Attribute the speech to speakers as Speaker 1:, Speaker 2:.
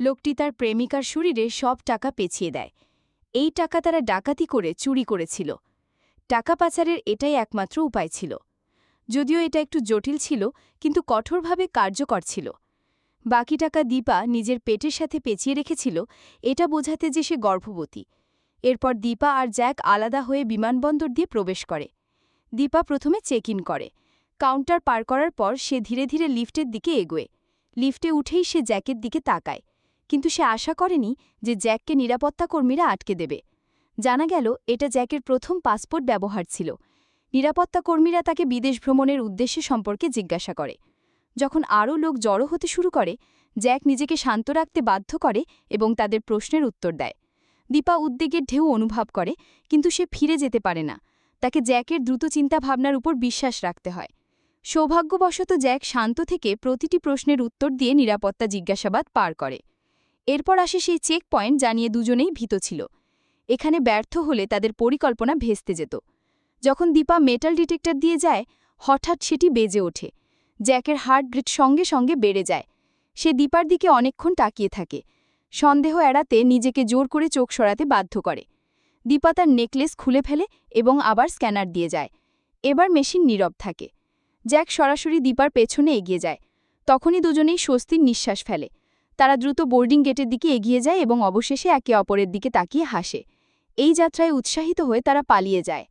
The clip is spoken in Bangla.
Speaker 1: লোকটি তার প্রেমিকার শরীরে সব টাকা পেঁচিয়ে দেয়। এই টাকা তারা ডাকাতি করে চুরি করেছিল। টাকা পাচারের এটাই একমাত্র উপায় ছিল। যদিও এটা একটু জটিল ছিল, কিন্তু কঠোরভাবে কার্যকর ছিল। বাকি টাকা দীপা নিজের পেটের সাথে পেঁচিয়ে রেখেছিল, এটা বোঝাতে যে সে গর্ভবতী। এরপর দীপা আর জ্যাক আলাদা হয়ে বিমানবন্দর দিয়ে প্রবেশ করে। দীপা প্রথমে চেক ইন করে। কাউন্টার পার করার পর সে ধীরে ধীরে লিফটের দিকে এগোয়। লিফটে উঠেই সে জ্যাকের দিকে তাকায়, কিন্তু সে আশা করেনি যে জ্যাককে নিরাপত্তাকর্মীরা আটকে দেবে। জানা গেল এটা জ্যাকের প্রথম পাসপোর্ট ব্যবহার ছিল। নিরাপত্তাকর্মীরা তাকে বিদেশ ভ্রমণের উদ্দেশ্য সম্পর্কে জিজ্ঞাসা করে। যখন আরও লোক জড়ো হতে শুরু করে, জ্যাক নিজেকে শান্ত রাখতে বাধ্য করে এবং তাদের প্রশ্নের উত্তর দেয়। দীপা উদ্বেগের ঢেউ অনুভব করে, কিন্তু সে ফিরে যেতে পারে না। তাকে জ্যাকের দ্রুত চিন্তাভাবনার উপর বিশ্বাস রাখতে হয়। সৌভাগ্যবশত জ্যাক শান্ত থেকে প্রতিটি প্রশ্নের উত্তর দিয়ে নিরাপত্তা জিজ্ঞাসাবাদ পার করে। এরপর আসে সেই চেক পয়েন্ট, জানিয়ে দুজনেই ভীত ছিল। এখানে ব্যর্থ হলে তাদের পরিকল্পনা ভেস্তে যেত। যখন দীপা মেটাল ডিটেক্টর দিয়ে যায়, হঠাৎ সেটি বেজে ওঠে। জ্যাকের হার্ট রেট সঙ্গে সঙ্গে বেড়ে যায়। সে দীপার দিকে অনেকক্ষণ তাকিয়ে থাকে, সন্দেহ এড়াতে নিজেকে জোর করে চোখ সরাতে বাধ্য করে। দীপা তার নেকলেস খুলে ফেলে এবং আবার স্ক্যানার দিয়ে যায়। এবার মেশিন নীরব থাকে। জ্যাক সরাসরি দীপার পেছনে এগিয়ে যায়। তখনই দুজনেই স্বস্তির নিঃশ্বাস ফেলে। তারা দ্রুত বোর্ডিং গেটের দিকে এগিয়ে যায় এবং অবশেষে একে অপরের দিকে তাকিয়ে হাসে। এই যাত্রায় উৎসাহিত হয়ে তারা পালিয়ে যায়।